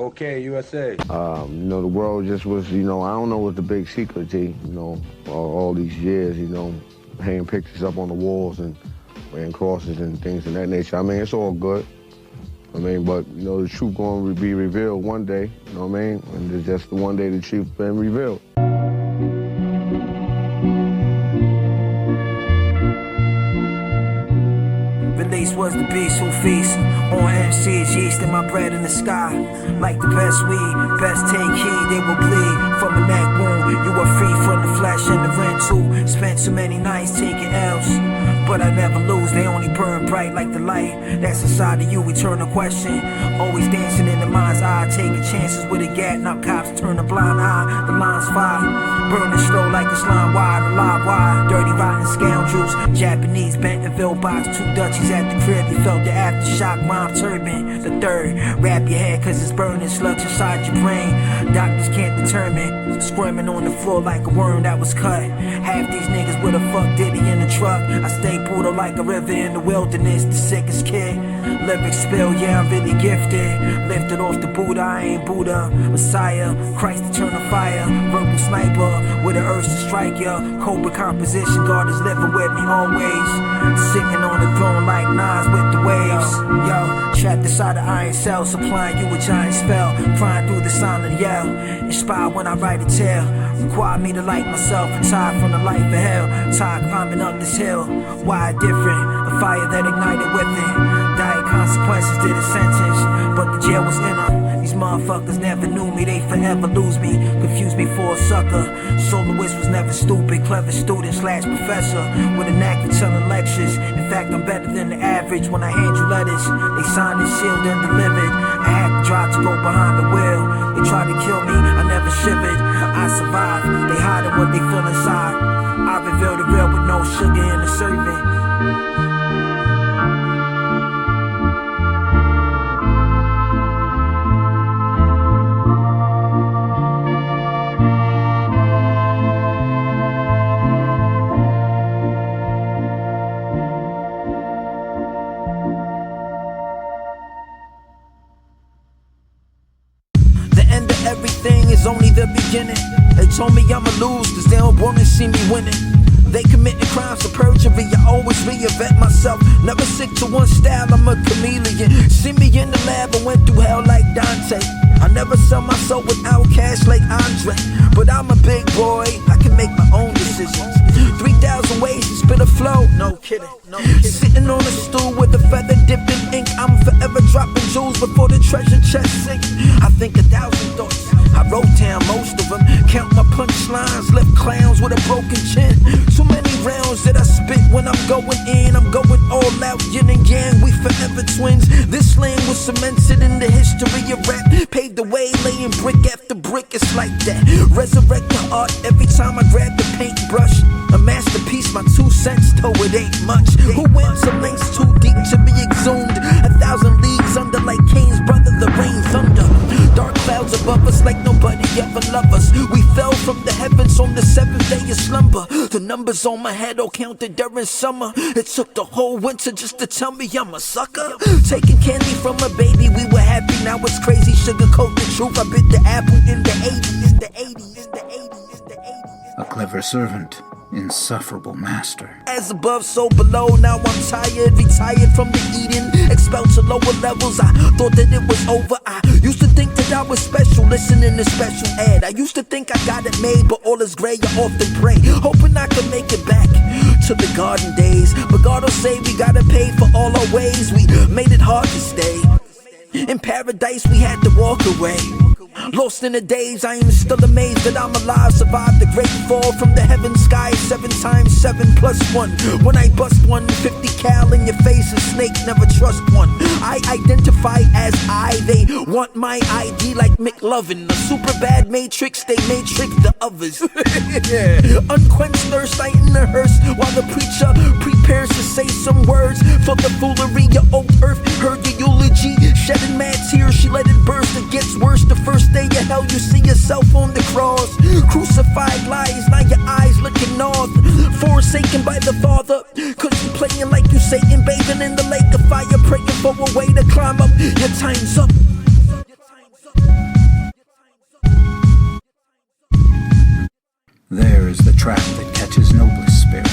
Okay, USA. You know, the world just was, you know, I don't know what the big secret, G, you know, all these years, you know, hanging pictures up on the walls and wearing crosses and things of that nature. I mean, it's all good. I mean, but, you know, the truth going to be revealed one day, you know what I mean? And it's just the one day the truth been revealed. Release was the beast who feast on MC's yeast and my bread in the sky. Like the best weed, best take heed, they will bleed from a neck wound. You are free from the flesh and the rent too. Spent too many nights taking L's, but I never lose. They only burn bright like the light that's inside of you. Eternal question, always dancing in the mind's eye, taking chances with a gat. Now cops turn a blind eye. The line's fire, burning slow like the slime wire, the live wire. Dirty rotten scoundrels, Japanese Bentonville box, two Dutchies at the crib. You felt the aftershock, rhyme turban. The third, wrap your head 'cause it's burning slugs inside your brain. Doctors can't determine, squirming on the floor like a worm that was cut. Half these niggas with a fuck diddy in the truck. I stay brutal like a river in the wilderness, the sickest kid. Lyrics spill, yeah, I'm really gifted. Lifted off the Buddha, I ain't Buddha. Messiah, Christ eternal fire. Verbal sniper, with an urge to strike ya. Cobra composition, God is living with me always. Sitting on the throne like Nas with the waves. Yo, trapped inside the iron cell, supplying you a giant spell. Crying through the silent yell. Inspired when I write a tale. Require me to light myself and tired from the life of hell. Tired climbing up this hill. Why different? A fire that ignited within. Dire consequences to the sentence, but the jail was in her. These motherfuckers never knew me, they forever lose me. Confuse me for a sucker. Soloist was never stupid, clever student slash professor with a knack for telling lectures. In fact, I'm better than the average when I hand you letters. They signed and sealed and delivered. I had to drive to go behind the wheel. They tried to kill me, I never shivered. I survived, they hiding what they feel inside. I reveal the real with no sugar in the serving. Everything is only the beginning. They told me I'ma lose 'cause they don't wanna see me winning. They committing crimes for perjury, I always reinvent myself. Never sick to one style, I'm a chameleon. See me in the lab, I went through hell like Dante. I never sell my soul without cash like Andre. But I'm a big boy, I can make my own decisions. 3,000 ways to spit a flow, no kidding. Sitting on a stool with a feather dipped in ink. I'm forever dropping jewels before the treasure chest sink. I think 1,000 thoughts, I wrote down most of them. Count my punchlines, left clowns with a broken chin. Too many rounds that I spit when I'm going in. I'm going all out, yin and yang, we forever twins. This slang was cemented in the history of rap. Paved the way, laying brick after brick, it's like that. Resurrect the art every time I grab the paintbrush. A masterpiece, my 2 cents, though it ain't much. Who went to lengths too deep to be exhumed? 1,000 leagues under like Cain's brother, the rain thunder. Dark clouds above us like nobody ever loved us. We fell from the heavens on the 7th day of slumber. The numbers on my head all counted during summer. It took the whole winter just to tell me I'm a sucker. Taking candy from a baby, we were happy, now it's crazy. Sugarcoat the truth, I bit the apple in the 80s, the 80s, the 80s, the 80s. A clever servant, insufferable master. As above, so below, now I'm tired, retired from the eating, expelled to lower levels. I thought that it was over. I used to think that I was special, listening to special ed. I used to think I got it made, but all is gray, I often pray, hoping I can make it back to the garden days. But God will say we gotta pay for all our ways. We made it hard to stay. In paradise we had to walk away. Lost in the days, I am still amazed that I'm alive. Survived the great fall from the heaven sky. 7 times 7 plus 1. When I bust 150 cal in your face, a snake, never trust one. I identify as I, they want my ID like McLovin. A super bad matrix, they matrix the others. Unquenched thirst, I in the hearse while the preacher prepares to say some words for the foolery. Your old earth heard your eulogy, shedding mad tears, she let it burst. It gets worse the first day of hell, you see yourself on the cross. Crucified lies, now your eyes looking north. Forsaken by the Father, 'cause you playing like you Satan, bathing in the lake of fire, praying for a way to climb up. Your time's up. There is the trap that catches noblest spirits,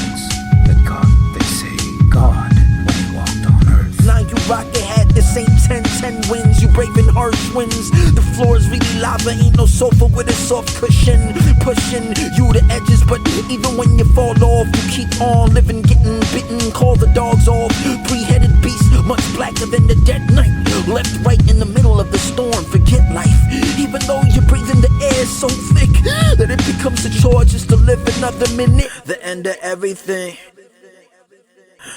that caught, they say, God when he walked on earth. Now you rockin' hat, this ain't 10-10 wins. You braving harsh winds. The floor is really lava, ain't no sofa with a soft cushion. Pushing you to edges, but even when you fall off, you keep on living, getting bitten. Call the dogs off. Three-headed beast, much blacker than the dead night. Left right in the middle of the storm, forget life. Even though you're breathing the air so thick that it becomes a chore just to live another minute. The end of everything.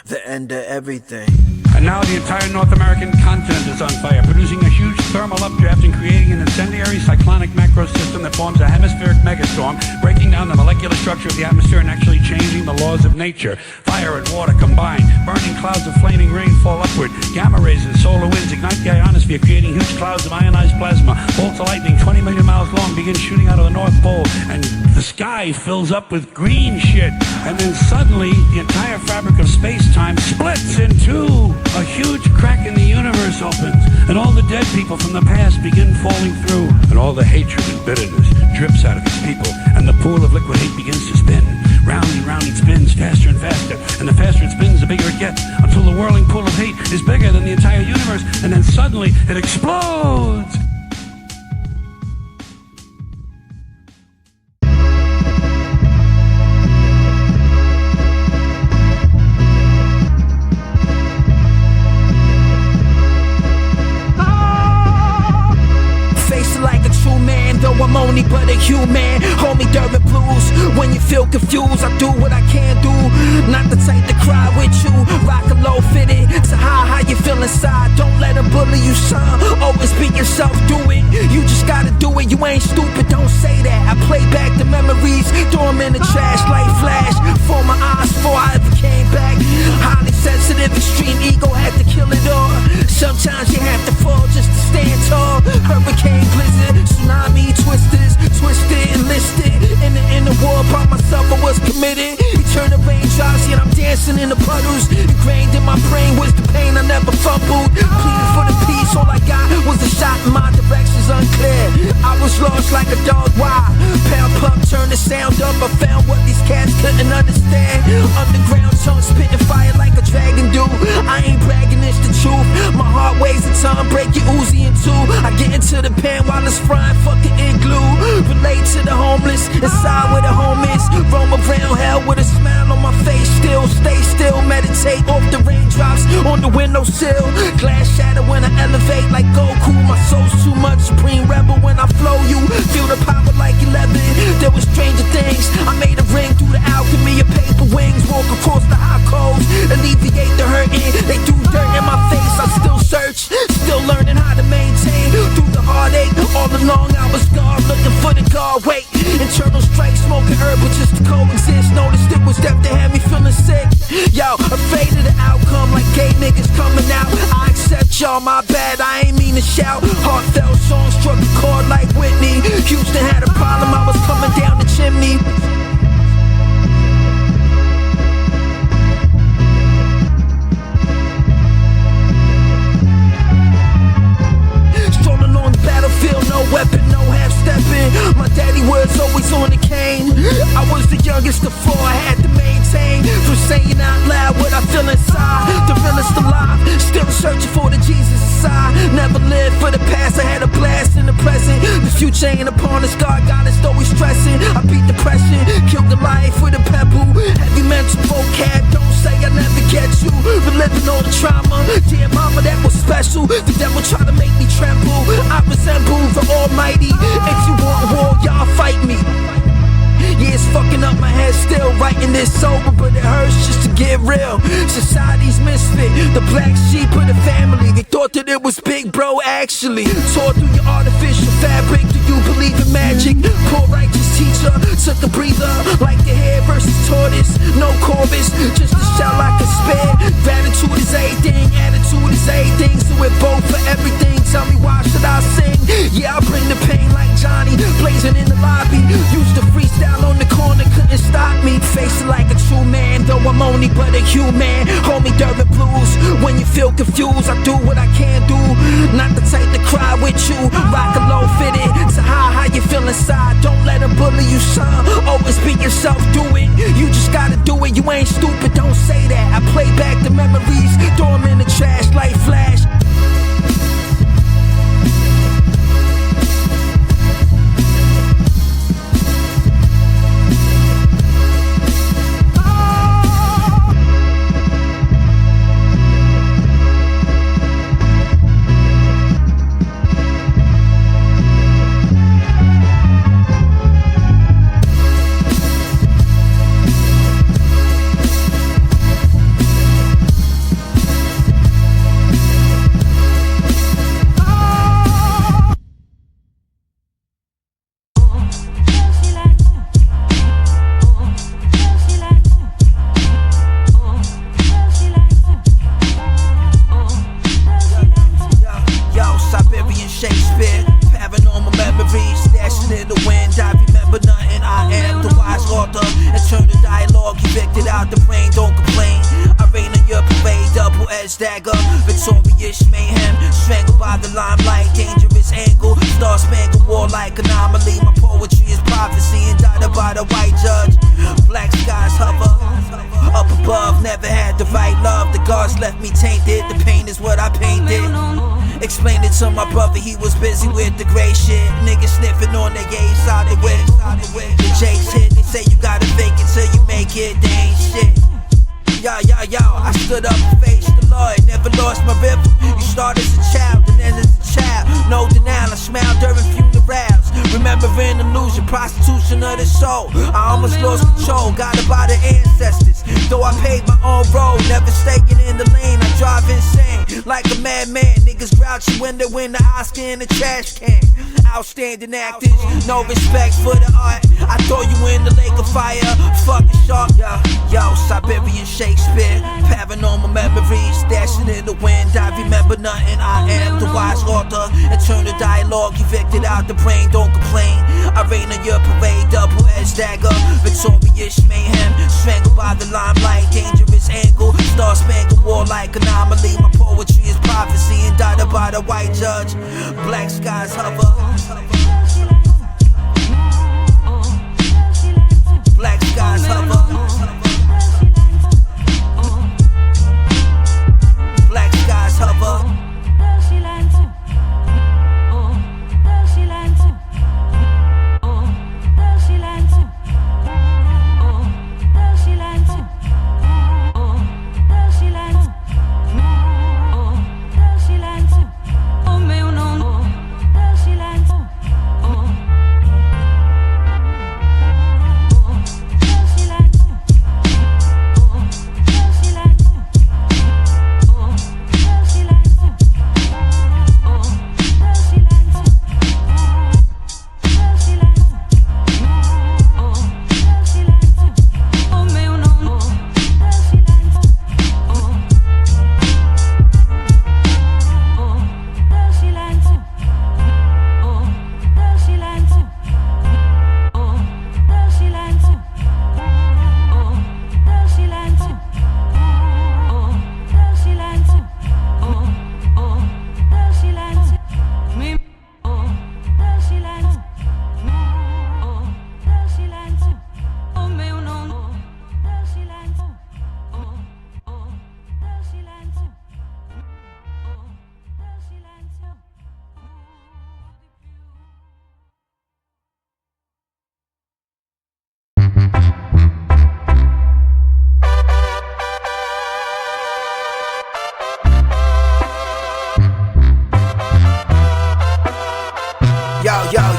The end of everything. And now the entire North American continent is on fire, producing a huge thermal updraft and creating an incendiary cyclonic macro system that forms a hemispheric megastorm, breaking down the molecular structure of the atmosphere and actually changing the laws of nature. Fire and water combine, burning clouds of flaming rain fall upward. Gamma rays and solar winds ignite the ionosphere, creating huge clouds of ionized plasma. Bolts of lightning 20 million miles long begin shooting out of the North Pole, and the sky fills up with green shit. And then suddenly, the entire fabric of space-time splits in two. A huge crack in the universe opens, and all the dead people from the past begin falling through. And all the hatred and bitterness drips out of these people, and the pool of liquid hate begins to spin. Round and round it spins, faster and faster. And the faster it spins, the bigger it gets, until the whirling pool of hate is bigger than the entire universe, and then suddenly it explodes. I'm only but a human, homie during blues. When you feel confused, I do what I can do. Not the type to cry with you. Rock a low fitted to how you feel inside. Don't let them bully you, son. Always be yourself, do it. You just gotta do it, you ain't stupid, don't say that. I play back the memories, throw them in the trash like flash. For my eyes, before I ever came back. Highly sensitive, extreme ego, had to kill it all. Sometimes you have to fall just to stand tall. Hurricane, blizzard, tsunami, twisters, twisted, enlisted. In the war by myself, I was committed. Eternal raindrops, yet I'm dancing in the puddles. Ingrained in my brain was the pain I never fumbled. Pleading for the peace, all I got was a shot in my directions unclear. I was lost like a dog, why? Pound pump, turn the sound up. I found what these cats couldn't understand. Underground tongue spitting fire like a dragon do. I ain't bragging, it's the truth. My heart weighs a ton, break your Uzi in two. I get into the pen while it's frying, fucking igloo. Relate to the homeless, inside where the home is. Roam around hell with a smile on my face. Still, stay still, meditate off the raindrops on the windowsill. Glass shatter when I elevate like Goku. My soul's too much, supreme rebel when I flow you. Feel the power like 11. There were stranger things. I made a ring through the alchemy of paper wings. Walk across the high coals, alleviate the hurting. They threw dirt in my face, I still search. Still learning how to maintain through the heartache. All along I was gone, looking for the guard. Wait, internal strike, smoking herbal just to coexist. Noticed it was death that had me feeling sick. Yo, afraid of the outcome, like gay niggas coming out. I accept y'all, my bad, I ain't mean to shout. Heartfelt songs struck a chord like Whitney. Houston had a problem, I was coming down the chimney. Strolling on the battlefield, no weapon, no half-stepping. My daddy was always on the cane. I was the youngest of four, I had to maintain. From saying out loud what I feel inside. The realest alive, still searching for the Jesus inside. Never lived for the past, I had a blast in the present. The future ain't upon us, God got us always stressing. I beat depression, killed the life with a pebble. Heavy mental vocab, don't say I never get you. Reliving all the trauma, dear mama that was special. The devil tried to make me tremble. I resemble the Almighty. If you want war, y'all fight me. Yeah, it's fucking up my head still, writing this sober, but it hurts just to get real. Society's misfit, the black sheep of the family. They thought that it was big bro, actually. Tore through your artificial fabric, do you believe in magic? Poor righteous teacher, took a breather, like the hair versus tortoise. No chorus, just a shout like a spare. Gratitude is everything, attitude is everything. So we're both for everything, tell me why should I sing? Yeah, I bring the pain like Johnny, blazing in the lobby. Used to freestyle on the corner, couldn't stop me. Facing like a true man, though I'm only but a human. Homie during blues, when you feel confused, I do what I can do. Not the type to cry with you. Rock a low fitted to how you feel inside. Don't let them bully you, son. Always be memories, dashing in the wind. I remember nothing, I am the wise author. And turn the dialogue, evicted out the brain, don't complain. I reign on your parade, double-edged dagger. Victorious mayhem, strangled by the limelight. Dangerous angle, star-spangled war-like anomaly. My poetry is prophecy, indicted by the white judge. Black skies hover up above, never had the right love. The gods left me tainted, the pain is what I painted. Explained it to my brother, he was busy with the gray shit. Niggas sniffing on their gay side of it. The Jakes hit, they say you gotta fake it till you make it, they ain't shit. Yo, I stood up and faced the Lord, never lost my rhythm. You start as a child and then as a child. No denial, I smile during funerals. Remembering illusion, prostitution of the soul. I almost lost control, guided by the ancestors. Though I paid my own road, never staying in the lane. I drive insane, like a madman. Niggas grouchy when they win the Oscar in the trash can. Outstanding actors, no respect for the art. I throw you in the lake of fire, fucking shark. Yo, Siberian Shakespeare, paranormal memories, dashing in the wind. I remember nothing, I am the wise author. And turn the dialogue, evicted out the brain, don't complain. I reign on your parade, double-edged dagger. Victorious mayhem, strangled by the limelight. Dangerous angle, star-spangled war-like anomaly. My poetry is prophecy, indicted by the white judge. Black skies hover. Black skies hover. Black skies hover.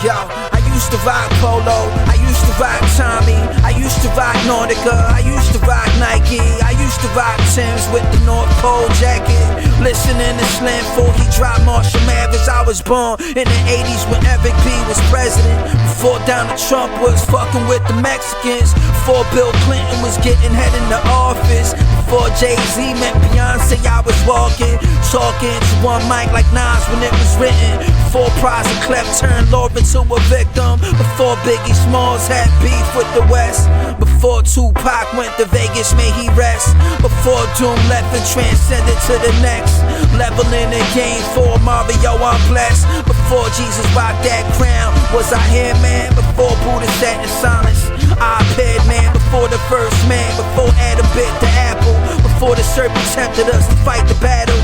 Yo, I used to rock Polo, I used to rock Tommy, I used to rock Nautica, I used to rock Nike, I used to rock Timbs with the North Pole jacket. Listening to Slim 4, he dropped Marshall Mathers. I was born in the 80s when Eric B was president. Before Donald Trump was fucking with the Mexicans. Before Bill Clinton was getting head in the office. Before Jay-Z met Beyonce, I was walking, talking to one mic like Nas when it was written. Before Prize and Clef turned Laura into a victim. Before Biggie Smalls had beef with the West. Before Tupac went to Vegas, may he rest. Before Doom left and transcended to the next level in the game. For Mario, I'm blessed. Before Jesus rocked that crown, was I here, man? Before Buddha sat in silence, I appeared, man. Before the first man, before Adam bit the apple. Before the serpent tempted us to fight the battle.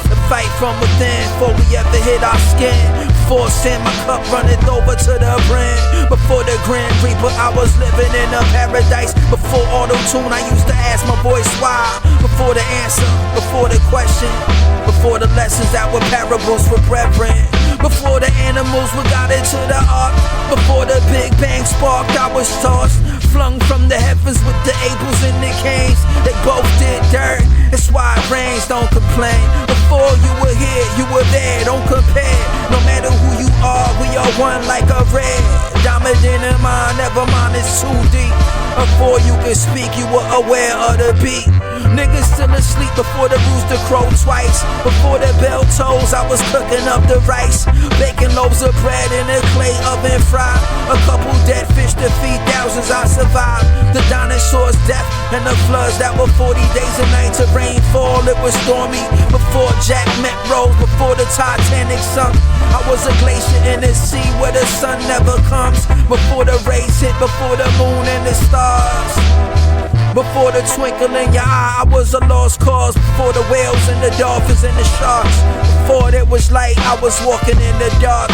The fight from within, before we ever hit our skin. Before sin, my cup runneth over to the brim. Before the Grim Reaper, I was living in a paradise. Before auto-tune, I used to ask my voice why. Before the answer, before the question. Before the lessons that were parables for brethren. Before the animals were got into the ark. Before the Big Bang sparked, I was tossed. Flung from the heavens with the Abels and the Cains. They both did dirt, that's why it rains, don't complain. Before you were here, you were there, don't compare. No matter who you are, we are one like a red diamond in a in mind, never mind, it's too deep. Before you could speak, you were aware of the beat. Niggas still asleep before the rooster crowed twice. Before the bell tolls, I was cooking up the rice, baking loaves of bread in a clay oven fried. A couple dead fish to feed thousands, I survived the dinosaurs' death and the floods that were 40 days and nights of rainfall. It was stormy before Jack met Rose, before the Titanic sunk. I was a glacier in the sea where the sun never comes. Before the rays hit, before the moon and the stars, before the twinkle in your eye, I was a lost cause. Before the whales and the dolphins and the sharks, before there was light, I was walking in the dark,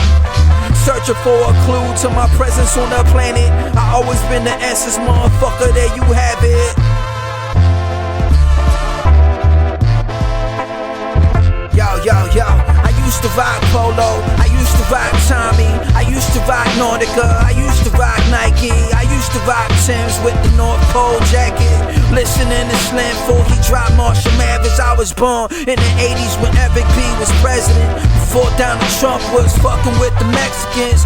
searching for a clue to my presence on the planet. I always been the essence, motherfucker, there you have it. Yo, I used to rock Polo, I used to rock Tommy, I used to rock Nautica, I used to rock Nike, I used to rock Timbs with the North Pole jacket, listening to Slim 4, he dropped Marshall Mathers. I was born in the 80s when Eric B was president, before Donald Trump was fucking with the Mexicans.